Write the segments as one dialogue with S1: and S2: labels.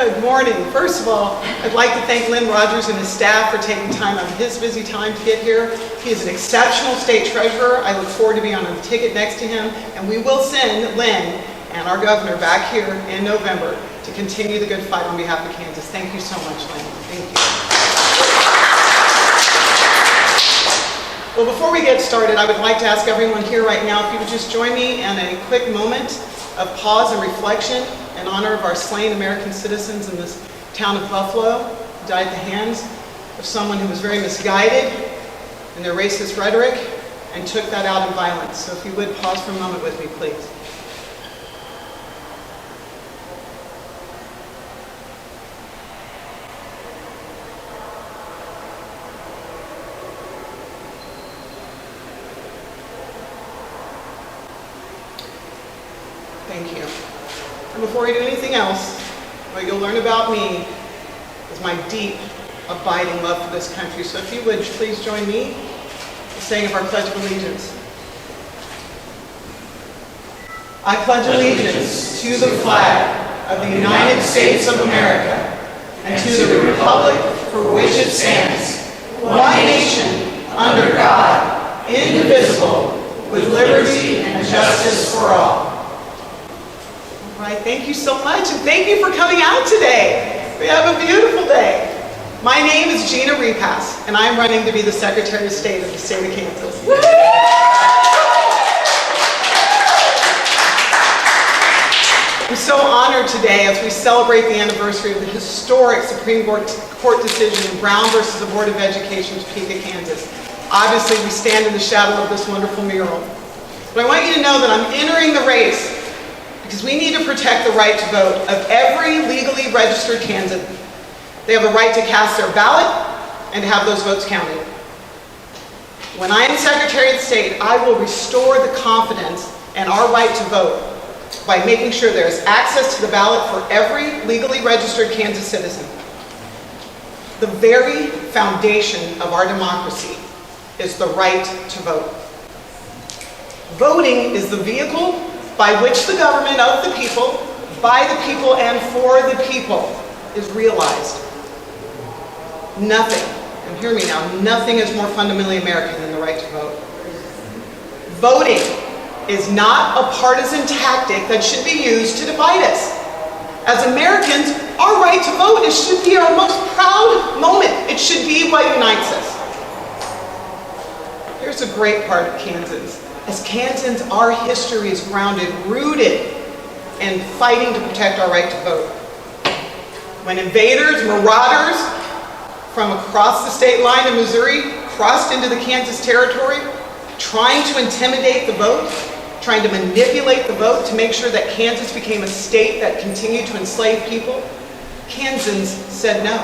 S1: Good morning. First of all, I'd like to thank Lynn Rogers and his staff for taking time out of his busy time to get here. He is an exceptional state treasurer. I look forward to being on the ticket next to him, and we will send Lynn and our governor back here in November to continue the good fight on behalf of Kansas. Thank you so much, Lynn. Thank you. Well, before we get started, I would like to ask everyone here right now if you would just join me in a quick moment of pause and reflection in honor of our slain American citizens in this town of Buffalo, who died at the hands of someone who was very misguided in their racist rhetoric and took that out in violence. So if you would pause for a moment with me, please. Thank you. And before we do anything else, what you'll learn about me is my deep, abiding love for this country. So if you would, please join me in saying of our Pledge of Allegiance. I pledge allegiance to the flag of the United States of America and to the republic for which it stands, one nation, under God, indivisible, with liberty and justice for all. All right, thank you so much, and thank you for coming out today. We have a beautiful day. My name is Jeanna Repass, and I'm running to be the Secretary of State of the state of Kansas. I'm so honored today as we celebrate the anniversary of the historic Supreme Court decision in Brown versus the Board of Education, Topeka, Kansas. Obviously, we stand in the shadow of this wonderful mural. But I want you to know that I'm entering the race because we need to protect the right to vote of every legally registered candidate. They have a right to cast their ballot and to have those votes counted. When I am Secretary of State, I will restore the confidence in our right to vote by making sure there is access to the ballot for every legally registered Kansas citizen. The very foundation of our democracy is the right to vote. Voting is the vehicle by which the government of the people, by the people, and for the people is realized. Nothing, and hear me now, nothing is more fundamentally American than the right to vote. Voting is not a partisan tactic that should be used to divide us. As Americans, our right to vote should be our most proud moment. It should be what unites us. Here's a great part of Kansas. As Kansans, our history is grounded, rooted in fighting to protect our right to vote. When invaders, marauders from across the state line in Missouri crossed into the Kansas territory, trying to intimidate the vote, trying to manipulate the vote to make sure that Kansas became a state that continued to enslave people, Kansans said no.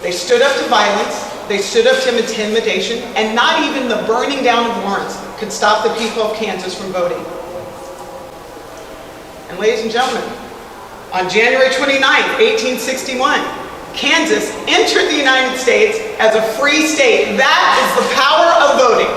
S1: They stood up to violence. They stood up to intimidation, and not even the burning down of Lawrence could stop the people of Kansas from voting. And ladies and gentlemen, on January 29, 1861, Kansas entered the United States as a free state. That is the power of voting.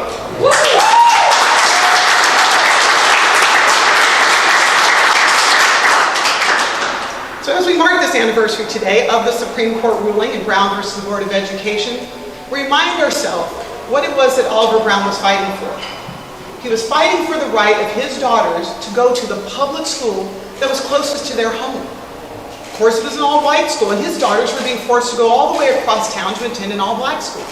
S1: So as we mark this anniversary today of the Supreme Court ruling in Brown versus the Board of Education, remind ourselves what it was that Oliver Brown was fighting for. He was fighting for the right of his daughters to go to the public school that was closest to their home. Of course, it was an all-white school, and his daughters were being forced to go all the way across town to attend an all-black school.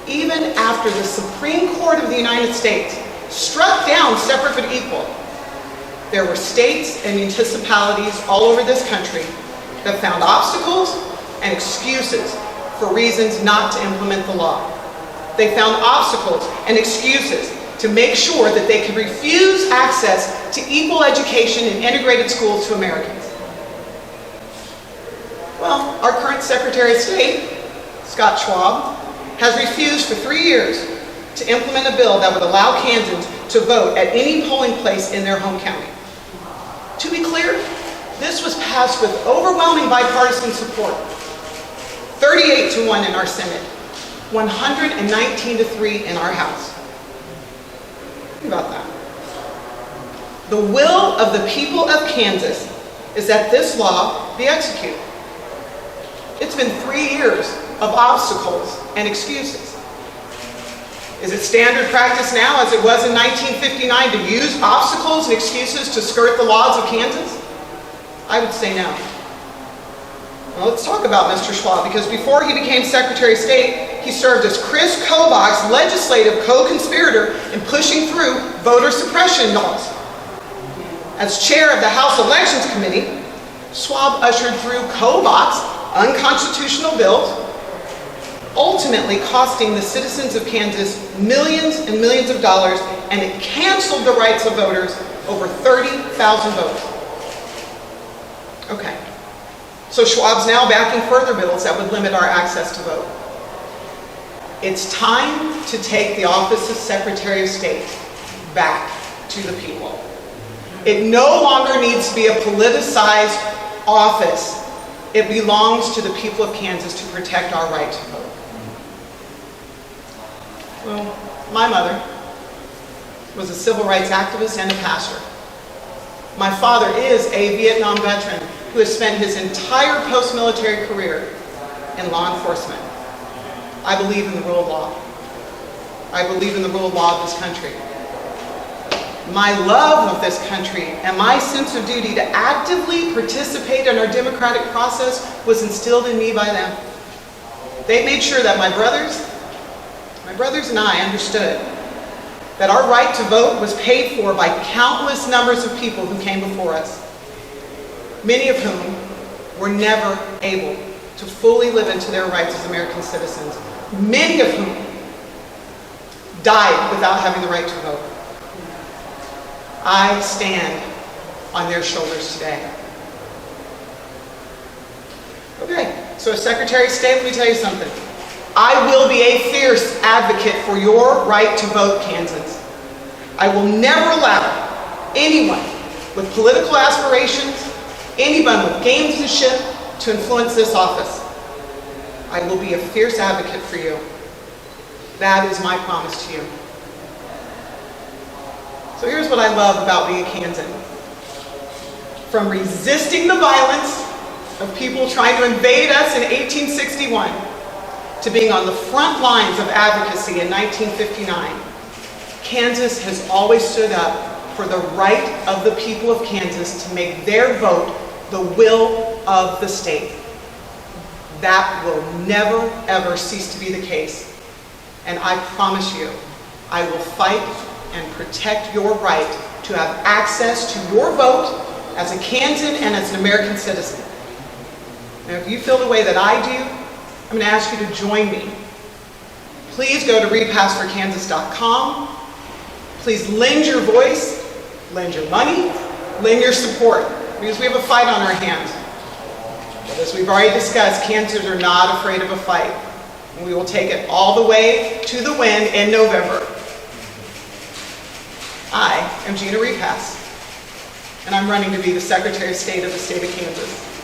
S1: Even after the Supreme Court of the United States struck down separate but equal, there were states and municipalities all over this country that found obstacles and excuses for reasons not to implement the law. They found obstacles and excuses to make sure that they could refuse access to equal education in integrated schools to Americans. Well, our current Secretary of State, Scott Schwab, has refused for 3 years to implement a bill that would allow Kansans to vote at any polling place in their home county. To be clear, this was passed with overwhelming bipartisan support. 38-1 in our Senate, 119-3 in our House. Think about that. The will of the people of Kansas is that this law be executed. It's been 3 years of obstacles and excuses. Is it standard practice now, as it was in 1959, to use obstacles and excuses to skirt the laws of Kansas? I would say no. Well, let's talk about Mr. Schwab, because before he became Secretary of State, he served as Chris Kobach's legislative co-conspirator in pushing through voter suppression laws. As chair of the House Elections Committee, Schwab ushered through Kobach's unconstitutional bills, ultimately costing the citizens of Kansas millions and millions of dollars, and it canceled the rights of voters, over 30,000 votes. Okay, so Schwab's now backing further bills that would limit our access to vote. It's time to take the office of Secretary of State back to the people. It no longer needs to be a politicized office. It belongs to the people of Kansas to protect our right to vote. Well, my mother was a civil rights activist and a pastor. My father is a Vietnam veteran who has spent his entire post-military career in law enforcement. I believe in the rule of law. I believe in the rule of law of this country. My love of this country and my sense of duty to actively participate in our democratic process was instilled in me by them. They made sure that my brothers and I understood that our right to vote was paid for by countless numbers of people who came before us, many of whom were never able to fully live into their rights as American citizens, many of whom died without having the right to vote. I stand on their shoulders today. Okay, so as Secretary of State, let me tell you something. I will be a fierce advocate for your right to vote, Kansans. I will never allow anyone with political aspirations, anyone with gamesmanship to influence this office. I will be a fierce advocate for you. That is my promise to you. So here's what I love about being a Kansan. From resisting the violence of people trying to invade us in 1861 to being on the front lines of advocacy in 1959, Kansas has always stood up for the right of the people of Kansas to make their vote the will of the state. That will never, ever cease to be the case. And I promise you, I will fight and protect your right to have access to your vote as a Kansan and as an American citizen. Now, if you feel the way that I do, I'm going to ask you to join me. Please go to repassforkansas.com. Please lend your voice, lend your money, lend your support, because we have a fight on our hands. But as we've already discussed, Kansans are not afraid of a fight. And we will take it all the way to the win in November. I am Jeanna Repass, and I'm running to be the Secretary of State of the state of Kansas.